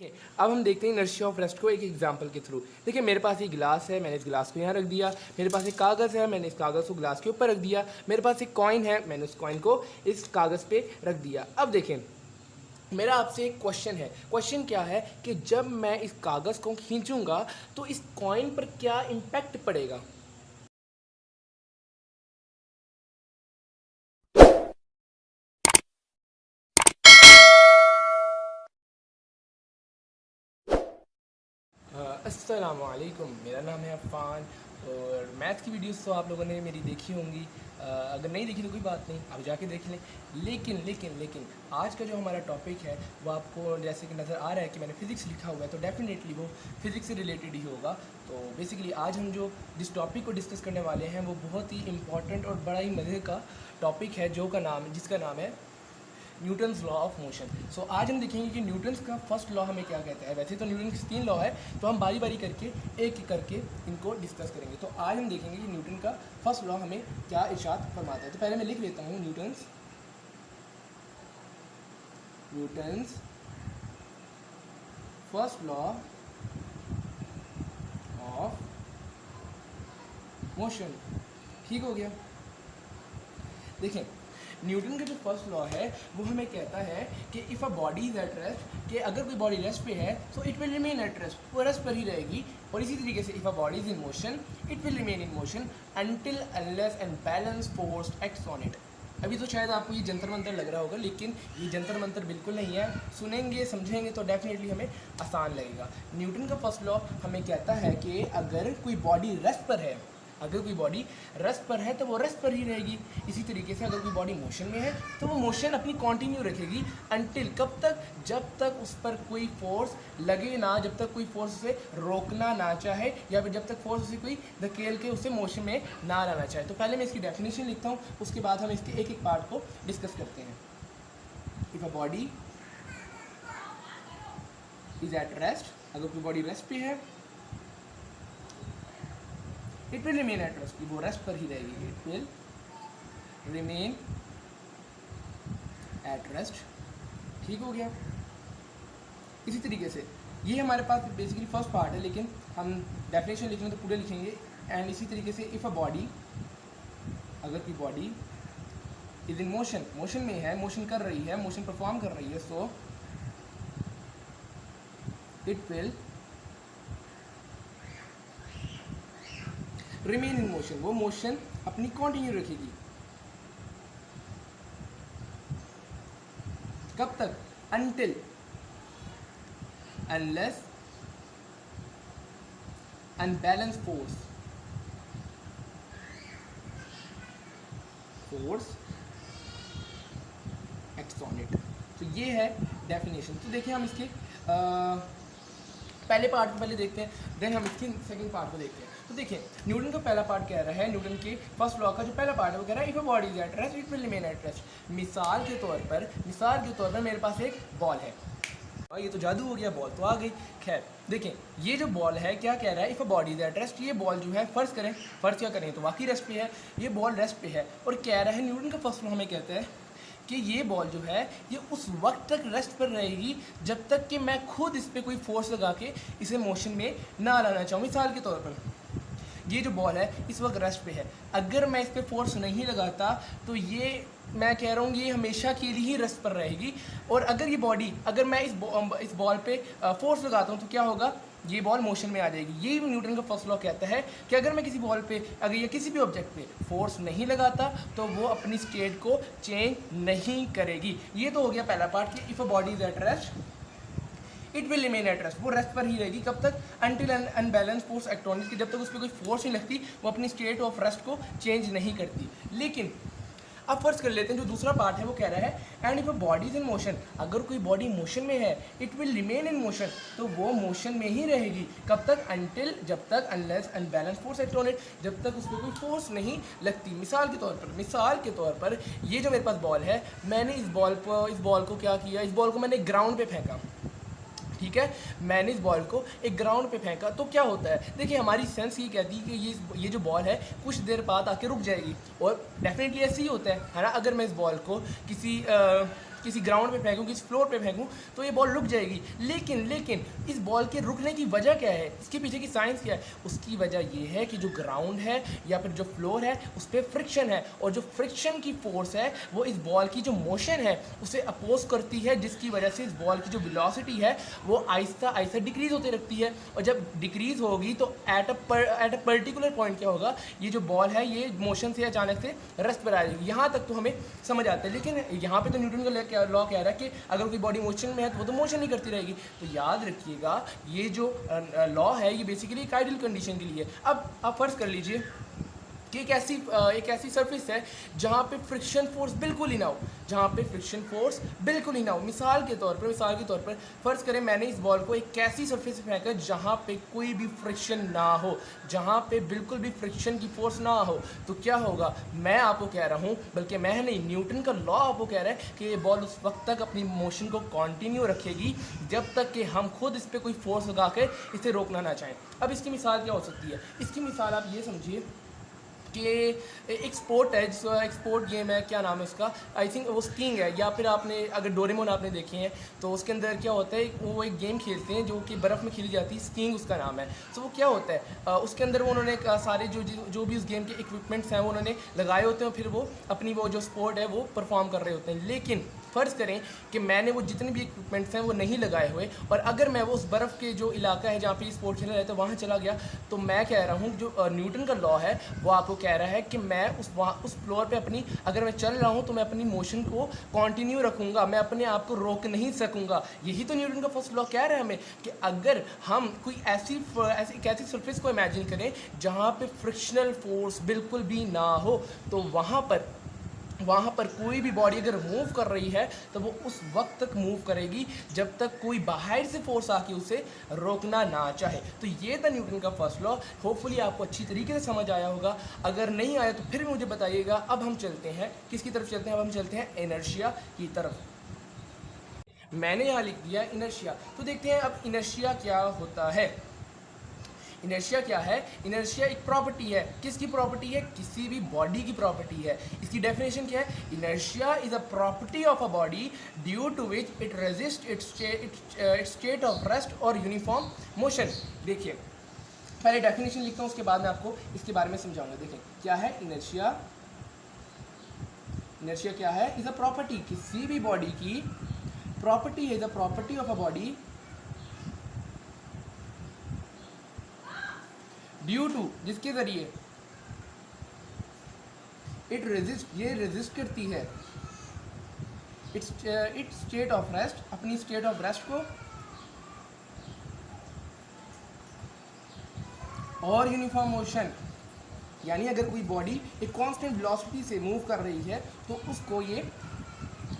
ठीक है, अब हम देखते हैं इनर्शिया ऑफ रेस्ट को एक एग्जांपल के थ्रू। देखिए मेरे पास एक गिलास है, मैंने इस गिलास को यहाँ रख दिया। मेरे पास एक कागज़ है, मैंने इस कागज़ को गिलास के ऊपर रख दिया। मेरे पास एक कॉइन है, मैंने उस कॉइन को इस कागज़ पे रख दिया। अब देखें, मेरा आपसे एक क्वेश्चन है। क्वेश्चन क्या है कि जब मैं इस कागज़ को खींचूंगा तो इस कॉइन पर क्या इम्पैक्ट पड़ेगा। अस्सलामुअलैकुम, मेरा नाम है अफ़ान और मैथ की वीडियोस तो आप लोगों ने मेरी देखी होंगी। अगर नहीं देखी तो कोई बात नहीं, आप जाके देख लें। लेकिन आज का जो हमारा टॉपिक है वो आपको जैसे कि नज़र आ रहा है कि मैंने फ़िज़िक्स लिखा हुआ है, तो डेफ़िनेटली वो फ़िज़िक्स से रिलेटेड ही होगा। तो बेसिकली आज हम जो जिस टॉपिक को डिस्कस करने वाले हैं वो बहुत ही इंपॉर्टेंट और बड़ा ही मज़े का टॉपिक है जिसका नाम है न्यूटन्स लॉ ऑफ मोशन। सो आज हम देखेंगे कि न्यूटन्स का फर्स्ट लॉ हमें क्या कहता है। वैसे तो न्यूटन के 3 लॉ है, तो हम बारी बारी करके एक करके इनको डिस्कस करेंगे। तो आज हम देखेंगे कि न्यूटन का फर्स्ट लॉ हमें क्या इरशाद फरमाता है। तो पहले मैं लिख लेता हूँ Newton's first law of motion. ठीक हो गया। देखें, न्यूटन का जो फर्स्ट लॉ है वो हमें कहता है कि if a body is at rest, कि अगर कोई बॉडी रेस्ट पे है तो it will remain at rest, वो रेस्ट पर ही रहेगी। और इसी तरीके से if a body is in motion it will remain in motion until unless and balance force acts on it. अभी तो शायद आपको ये जंतर मंतर लग रहा होगा, लेकिन ये जंतर मंतर बिल्कुल नहीं है। सुनेंगे समझेंगे तो डेफिनेटली हमें आसान लगेगा। न्यूटन का फर्स्ट लॉ हमें कहता है कि अगर कोई बॉडी रेस्ट पर है, तो वो रेस्ट पर ही रहेगी। इसी तरीके से अगर कोई बॉडी मोशन में है तो वो मोशन अपनी कंटिन्यू रखेगी अनटिल, कब तक, जब तक उस पर कोई फोर्स लगे ना, जब तक कोई फोर्स उसे रोकना ना चाहे, या फिर जब तक फोर्स उसे कोई धकेल के उसे मोशन में ना लाना चाहे। तो पहले मैं इसकी डेफिनेशन लिखता हूँ, उसके बाद हम इसके एक एक पार्ट को डिस्कस करते हैं। If a body is at rest, अगर कोई बॉडी रेस्ट पे है, it will remain at rest, वो रेस्ट पर ही रहेगी। It will remain at rest. ठीक हो गया। इसी तरीके से ये हमारे पास बेसिकली फर्स्ट पार्ट है, लेकिन हम डेफिनेशन लिखेंगे तो पूरे लिखेंगे। एंड इसी तरीके से इफ़ अ बॉडी, अगर कोई body is in motion, motion में है, मोशन कर रही है, मोशन परफॉर्म कर रही है, so it will remain in motion, वो मोशन अपनी कंटिन्यू रखेगी। कब तक? Until unless unbalance force acts on it. तो ये है डेफिनेशन। तो देखिए हम इसके पहले पार्ट को पहले देखते हैं, देन हम इसके सेकंड पार्ट को देखते हैं। तो देखिए न्यूटन का पहला पार्ट कह रहा है, न्यूटन के फर्स्ट लॉ का जो पहला पार्ट है वो कह रहा है if a body is at rest it will remain at rest. मिसाल के तौर पर मेरे पास एक बॉल है, और ये तो जादू हो गया, बॉल तो आ गई। खैर देखें, ये जो बॉल है क्या कह रहा है, if a body is at rest, ये बॉल जो है फ़र्ज़ क्या करें तो वाकई रेस्ट पे है, ये बॉल रेस्ट पे है। और कह रहा है न्यूटन का फर्स्ट लॉ हमें कहता है कि ये बॉल जो है ये उस वक्त तक रेस्ट पर रहेगी जब तक कि मैं खुद इस पर कोई फोर्स लगा के इसे मोशन में ना लाना चाहूँ। मिसाल के तौर पर ये जो बॉल है इस वक्त रेस्ट पे है, अगर मैं इस पर फोर्स नहीं लगाता तो ये, मैं कह रहा हूँ, ये हमेशा के लिए ही रेस्ट पर रहेगी। और अगर ये बॉडी, अगर मैं इस बॉल पे फोर्स लगाता हूँ तो क्या होगा, ये बॉल मोशन में आ जाएगी। ये न्यूटन का फर्स्ट लॉ कहता है कि अगर मैं किसी बॉल पे, अगर ये किसी भी ऑब्जेक्ट पे फोर्स नहीं लगाता तो वो अपनी स्टेट को चेंज नहीं करेगी। ये तो हो गया पहला पार्ट कि if a body is at rest it will remain at rest, वो रेस्ट पर ही रहेगी। कब तक? Until unbalance force act on it, कि जब तक उस पर कोई फोर्स नहीं लगती वो अपनी स्टेट ऑफ रेस्ट को चेंज नहीं करती। लेकिन अब फर्ज कर लेते हैं जो दूसरा पार्ट है वो कह रहा है and if a body is in motion, अगर कोई बॉडी मोशन में है it will remain in motion, तो वो मोशन में ही रहेगी। कब तक? अनटिल, जब तक, unless unbalance force act on it, जब तक उस पर कोई फोर्स नहीं लगती। मिसाल के तौर पर ये जो मेरे पास बॉल है, मैंने इस बॉल को क्या किया, इस बॉल को मैंने ग्राउंड पे फेंका। ठीक है, मैंने इस बॉल को एक ग्राउंड पे फेंका तो क्या होता है, देखिए हमारी सेंस ये कहती है कि ये जो बॉल है कुछ देर बाद आके रुक जाएगी, और डेफिनेटली ऐसे ही होता है ना। अगर मैं इस बॉल को किसी किसी ग्राउंड पे फेंकूँ, किसी फ्लोर पे फेंकूँ तो ये बॉल रुक जाएगी। लेकिन लेकिन इस बॉल के रुकने की वजह क्या है, इसके पीछे की साइंस क्या है? उसकी वजह ये है कि जो ग्राउंड है या फिर जो फ्लोर है उस पर फ्रिक्शन है, और जो फ्रिक्शन की फोर्स है वो इस बॉल की जो मोशन है उसे अपोज करती है, जिसकी वजह से इस बॉल की जो वेलोसिटी है वो आहिस्ता आहिस्ता डिक्रीज होती रखती है। और जब डिक्रीज होगी तो एट अ पर्टिकुलर पॉइंट क्या होगा, ये जो बॉल है ये मोशन से अचानक से रेस्ट पर आ जाएगी। यहाँ तक तो हमें समझ आता है, लेकिन यहाँ पे तो न्यूटन का लॉ कह रहा है कि अगर कोई बॉडी मोशन में है तो वो तो मोशन ही करती रहेगी। तो याद रखिएगा ये जो लॉ है ये बेसिकली एक आइडियल कंडीशन के लिए। अब आप फर्ज कर लीजिए कि एक ऐसी सरफेस है जहाँ पे फ्रिक्शन फोर्स बिल्कुल ही ना हो, जहाँ पे फ्रिक्शन फोर्स बिल्कुल ही ना हो। मिसाल के तौर पर फ़र्ज़ करें मैंने इस बॉल को एक ऐसी सरफेस पे फेंका जहाँ पे कोई भी फ्रिक्शन ना हो, जहाँ पे बिल्कुल भी फ्रिक्शन की फोर्स ना हो, तो क्या होगा? मैं आपको कह रहा हूँ, बल्कि मैं नहीं, न्यूटन का लॉ आपको कह रहा है कि ये बॉल उस वक्त तक अपनी मोशन को कंटिन्यू रखेगी जब तक कि हम खुद इस पर कोई फोर्स लगा के इसे रोकना ना चाहें। अब इसकी मिसाल क्या हो सकती है? इसकी मिसाल आप ये समझिए कि एक स्पोर्ट है, जिसका एक स्पोर्ट गेम है, क्या नाम है उसका, आई थिंक वो स्कीइंग है, या फिर आपने अगर डोरेमोन आपने देखे हैं तो उसके अंदर क्या होता है, वो एक गेम खेलते हैं जो कि बर्फ़ में खेली जाती है, स्कीइंग उसका नाम है। तो वो क्या होता है, उसके अंदर वो उन्होंने सारे जो भी उस गेम के इक्विपमेंट्स हैं वो उन्होंने लगाए होते हैं, फिर वो अपनी वो जो स्पोर्ट है वो परफॉर्म कर रहे होते हैं। लेकिन फ़र्ज़ करें कि मैंने वो जितने भी इक्विपमेंट्स हैं वो नहीं लगाए हुए, और अगर मैं वो उस बर्फ़ के जो इलाका है जहाँ पे स्पोर्ट खेला जाता है वहाँ चला गया, तो मैं कह रहा हूँ जो न्यूटन का लॉ है वो आपको कह रहा है कि मैं उस फ्लोर पे अपनी, अगर मैं चल रहा हूँ तो मैं अपनी मोशन को कंटिन्यू रखूँगा, मैं अपने आप को रोक नहीं सकूँगा। यही तो न्यूटन का फर्स्ट लॉ कह रहा है हमें कि अगर हम कोई ऐसी सरफेस को इमेजिन करें जहाँ पे फ्रिक्शनल फोर्स बिल्कुल भी ना हो, तो वहाँ पर कोई भी बॉडी अगर मूव कर रही है तो वो उस वक्त तक मूव करेगी जब तक कोई बाहर से फोर्स आके उसे रोकना ना चाहे। तो ये था न्यूटन का फर्स्ट लॉ। होपफुली आपको अच्छी तरीके से समझ आया होगा, अगर नहीं आया तो फिर भी मुझे बताइएगा। अब हम चलते हैं किसकी तरफ चलते हैं, अब हम चलते हैं इनर्शिया की तरफ। मैंने यहाँ लिख दिया इनर्शिया, तो देखते हैं अब इनर्शिया क्या होता है। इनर्शिया क्या है? इनर्शिया एक प्रॉपर्टी है। किसकी प्रॉपर्टी है? किसी भी बॉडी की प्रॉपर्टी है। इसकी डेफिनेशन क्या है? Inertia is a property of a body due to which it resist its state of rest और यूनिफॉर्म मोशन। देखिए पहले डेफिनेशन लिखता हूँ, उसके बाद मैं आपको इसके बारे में समझाऊंगा। देखिए क्या है इनर्शिया। इनर्शिया क्या है? इज अ प्रॉपर्टी, किसी भी बॉडी की प्रॉपर्टी है, is a property of a body due to, जिसके जरिए इट रेजिस्ट, ये रेजिस्ट करती है इट्स स्टेट ऑफ रेस्ट, अपनी स्टेट ऑफ रेस्ट को, और यूनिफॉर्म मोशन। यानी अगर कोई बॉडी एक कांस्टेंट वेलोसिटी से मूव कर रही है तो उसको ये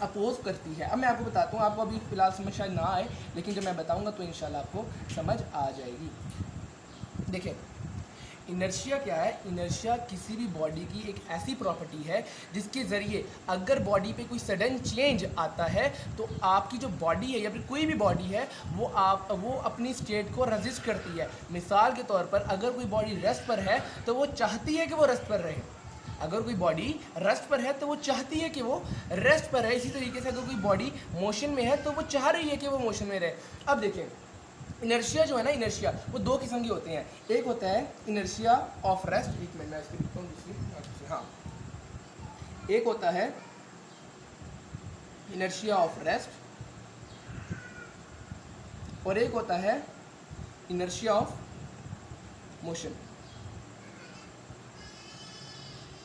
अपोज करती है। अब मैं आपको बताता हूँ, आपको अभी फिलहाल समझ शायद ना आए, लेकिन जब मैं बताऊँगा तो इंशाल्लाह आपको समझ आ जाएगी। देखिए इनर्शिया क्या है? इनर्शिया किसी भी बॉडी की एक ऐसी प्रॉपर्टी है जिसके ज़रिए अगर बॉडी पे कोई सडन चेंज आता है तो आपकी जो बॉडी है या फिर कोई भी बॉडी है वो अपनी स्टेट को रेजिस्ट करती है। मिसाल के तौर पर अगर कोई बॉडी रेस्ट पर है तो वो चाहती है कि वो रेस्ट पर रहे। अगर कोई बॉडी रेस्ट पर है तो वो चाहती है कि वो रेस्ट पर है। इसी तरीके से अगर कोई बॉडी मोशन में है तो वो चाह रही है कि वो मोशन में रहे। अब देखें इनर्शिया जो है ना, इनर्शिया वो दो किस्म के होते हैं। एक होता है इनर्शिया ऑफ रेस्ट, एक मिनट मैं इसको लिखता हूँ दूसरी, हाँ, एक होता है इनर्शिया ऑफ रेस्ट और एक होता है इनर्शिया ऑफ मोशन।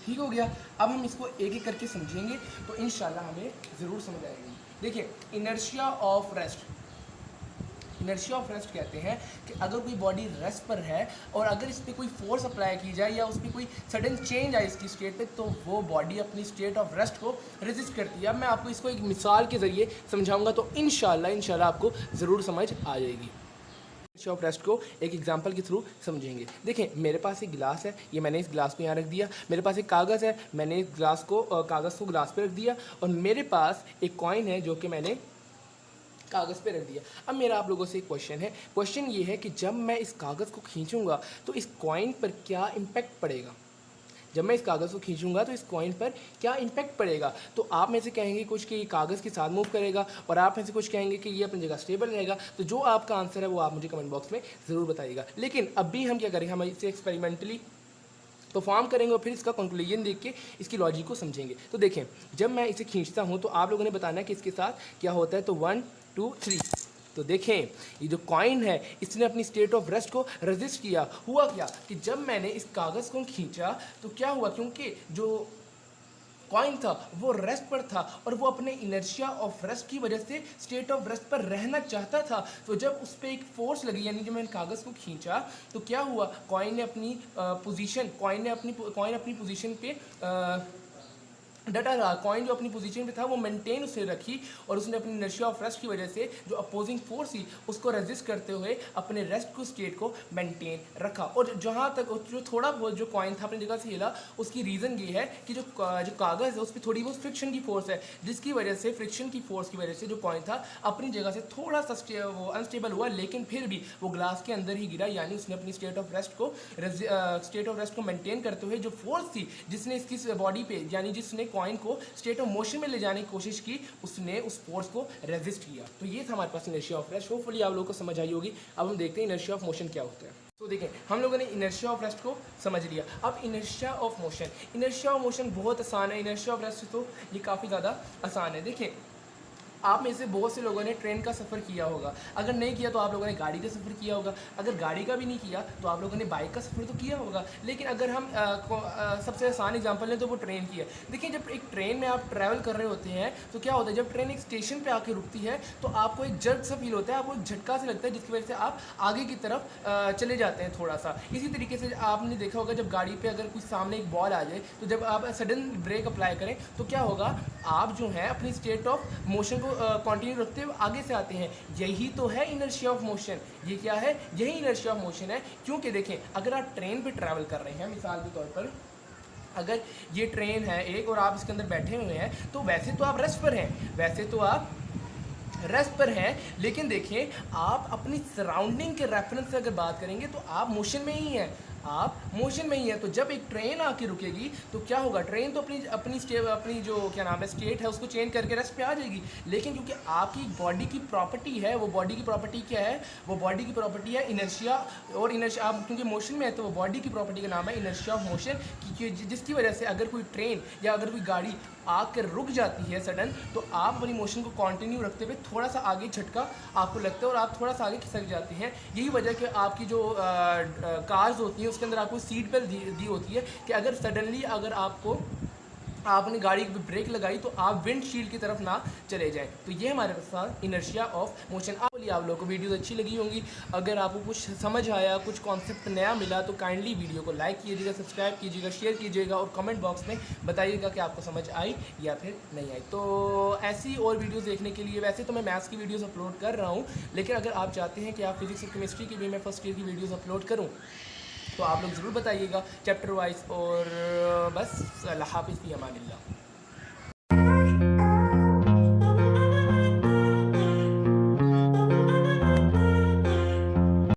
ठीक हो गया। अब हम इसको एक एक करके समझेंगे तो इंशाल्लाह हमें ज़रूर समझ आएगी। देखिए inertia of rest, inertia of rest कहते हैं कि अगर कोई बॉडी रेस्ट पर है और अगर इस पर कोई फोर्स अप्लाई की जाए या उस पर कोई सडन चेंज आए इसकी स्टेट पे, तो वो बॉडी अपनी स्टेट ऑफ रेस्ट को रेजिस्ट करती है। अब मैं आपको इसको एक मिसाल के ज़रिए समझाऊंगा तो इंशाल्लाह आपको ज़रूर समझ आ जाएगी। इनर्शिया ऑफ रेस्ट को एक एग्जांपल के थ्रू समझेंगे। देखें मेरे पास एक गिलास है, ये मैंने इस गिलास को यहाँ रख दिया। मेरे पास एक कागज़ है, मैंने इस कागज़ को गिलास पे रख दिया। और मेरे पास एक कॉइन है जो कि मैंने कागज़ पे रख दिया। अब मेरा आप लोगों से एक क्वेश्चन है, क्वेश्चन ये है कि जब मैं इस कागज़ को खींचूंगा तो इस कॉइन पर क्या इम्पैक्ट पड़ेगा। जब मैं इस कागज़ को खींचूंगा तो इस कॉइन पर क्या इम्पैक्ट पड़ेगा। तो आप में से कहेंगे कुछ कि कागज़ के साथ मूव करेगा और आप में से कुछ कहेंगे कि ये अपनी जगह स्टेबल रहेगा। तो जो आपका आंसर है वो आप मुझे कमेंट बॉक्स में ज़रूर बताइएगा। लेकिन अभी हम क्या करेंगे, हम इसे एक्सपेरिमेंटली परफॉर्म करेंगे और फिर इसका कंक्लूजन देख के इसकी लॉजिक को समझेंगे। तो देखें, जब मैं इसे खींचता हूँ तो आप लोगों ने बताना है कि इसके साथ क्या होता है। तो 1 2 3। तो देखें, ये जो कॉइन है इसने अपनी स्टेट ऑफ रेस्ट को रेजिस्ट किया। हुआ क्या कि जब मैंने इस कागज़ को खींचा तो क्या हुआ, क्योंकि जो कॉइन था वो रेस्ट पर था और वो अपने इनर्शिया ऑफ रेस्ट की वजह से स्टेट ऑफ रेस्ट पर रहना चाहता था। तो जब उस पर एक फोर्स लगी, यानी जब मैंने कागज़ को खींचा तो क्या हुआ, कॉइन ने अपनी पोजीशन पे डटा रहा। कॉइन जो अपनी पोजीशन पे था वो मेंटेन उसे रखी और उसने अपनी इनर्शिया ऑफ रेस्ट की वजह से जो अपोजिंग फोर्स थी उसको रेजिस्ट करते हुए अपने रेस्ट को स्टेट को मेंटेन रखा। और जहाँ तक जो थोड़ा बहुत जो कॉइन था अपनी जगह से हिला, उसकी रीज़न ये है कि जो कागज़ है उस पर थोड़ी बहुत फ्रिक्शन की फोर्स है, जिसकी वजह से फ्रिक्शन की फोर्स की वजह से जो कॉइन था अपनी जगह से थोड़ा सा वो अनस्टेबल हुआ, लेकिन फिर भी वो ग्लास के अंदर ही गिरा। यानी उसने अपनी स्टेट ऑफ रेस्ट को मेंटेन करते हुए जो फोर्स थी जिसने इसकी बॉडी पे, यानी जिसने कॉइन को स्टेट ऑफ मोशन में ले जाने की कोशिश की, उसने उस फोर्स को रेजिस्ट किया। तो ये था हमारे पास इनर्शिया ऑफ रेस्ट। होपफुली आप लोगों को समझ आई होगी। अब हम देखते हैं इनर्शिया ऑफ मोशन क्या होता है। तो देखें, हम लोगों ने इनर्शिया ऑफ रेस्ट को समझ लिया। अब inertia of motion, inertia of motion बहुत आसान है। इनर्शिया ऑफ रेस्ट तो ये काफ़ी ज़्यादा आसान है। देखें, आप में से बहुत से लोगों ने ट्रेन का सफ़र किया होगा, अगर नहीं किया तो आप लोगों ने गाड़ी का सफ़र किया होगा, अगर गाड़ी का भी नहीं किया तो आप लोगों ने बाइक का सफ़र तो किया होगा। लेकिन अगर हम सबसे आसान एग्जांपल लें तो वो ट्रेन की है। देखिए, जब एक ट्रेन में आप ट्रैवल कर रहे होते हैं तो क्या होता है, जब ट्रेन एक स्टेशन पर आके रुकती है तो आपको एक जर्क सा फील होता है, आपको एक झटका से लगता है, जिसकी वजह से आप आगे की तरफ चले जाते हैं थोड़ा सा। इसी तरीके से आपने देखा होगा, जब गाड़ी पर अगर कुछ सामने एक बॉल आ जाए तो जब आप सडन ब्रेक अप्लाई करें तो क्या होगा, आप जो है अपनी स्टेट ऑफ मोशन को कंटिन्यू रखते हुए आगे से आते हैं। यही तो है इनर्शिया ऑफ मोशन। ये क्या है, यही इनर्शिया ऑफ मोशन है। क्योंकि देखें, अगर आप ट्रेन पे ट्रैवल कर रहे हैं, मिसाल के तौर पर अगर ये ट्रेन है एक और आप इसके अंदर बैठे हुए हैं, तो वैसे तो आप रेस्ट पर हैं, लेकिन देखिए, आप अपनी सराउंडिंग के रेफरेंस से अगर बात करेंगे तो आप मोशन में ही हैं, तो जब एक ट्रेन आके रुकेगी तो क्या होगा, ट्रेन तो अपनी जो क्या नाम है स्टेट है उसको चेंज करके रेस्ट पे आ जाएगी। लेकिन क्योंकि आपकी बॉडी की प्रॉपर्टी है, वो बॉडी की प्रॉपर्टी क्या है, वो बॉडी की प्रॉपर्टी है इनर्शिया। और इनर्शिया, आप क्योंकि मोशन में है तो वो बॉडी की प्रॉपर्टी का नाम है इनर्शिया ऑफ मोशन, जिसकी वजह से अगर कोई ट्रेन या अगर कोई गाड़ी आकर रुक जाती है सडन, तो आप अपनी मोशन को कंटिन्यू रखते हुए थोड़ा सा आगे झटका आपको लगता है और आप थोड़ा सा आगे खिसक जाते हैं। यही वजह कि आपकी जो कार्स होती हैं उसके अंदर आपको सीट बेल्ट दी होती है कि अगर सडनली अगर आपने गाड़ी की ब्रेक लगाई तो आप विंड शील्ड की तरफ ना चले जाएं। तो ये हमारे पास इनर्शिया ऑफ मोशन। आप लोगों को वीडियोस अच्छी लगी होंगी। अगर आपको कुछ समझ आया, कुछ कॉन्सेप्ट नया मिला तो काइंडली वीडियो को लाइक कीजिएगा, सब्सक्राइब कीजिएगा, शेयर कीजिएगा और कमेंट बॉक्स में बताइएगा कि आपको समझ आई या फिर नहीं आई। तो ऐसी और वीडियोज़ देखने के लिए, वैसे तो मैं मैथ्स की वीडियोज़ अपलोड कर रहा हूँ, लेकिन अगर आप चाहते हैं कि आप फिजिक्स और केमिस्ट्री की भी मैं फर्स्ट ईयर की वीडियोज़ अपलोड करूँ तो आप लोग ज़रूर बताइएगा चैप्टर वाइज। और बस अल्लाह हाफ़िज़, फ़ी अमानिल्लाह।